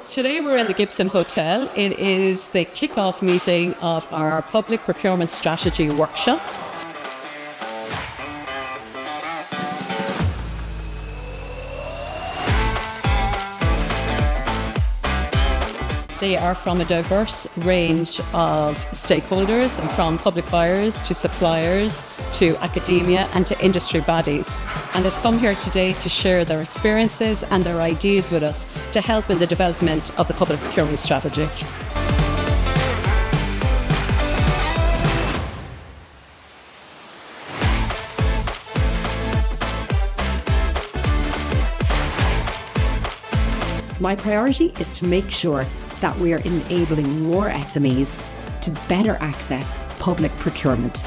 Today we're in the Gibson Hotel. It is the kick-off meeting of our Public Procurement Strategy workshops. They are from a diverse range of stakeholders, from public buyers to suppliers to academia and to industry bodies. And they've come here today to share their experiences and their ideas with us to help in the development of the public procurement strategy. My priority is to make sure that we are enabling more SMEs to better access public procurement.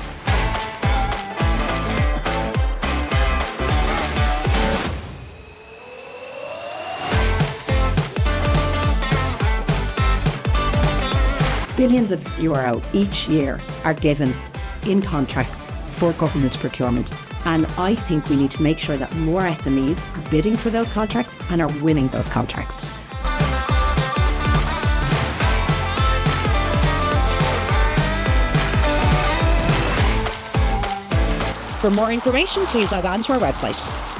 Billions of euro each year are given in contracts for government procurement, and I think we need to make sure that more SMEs are bidding for those contracts and are winning those contracts. For more information, please log on to our website.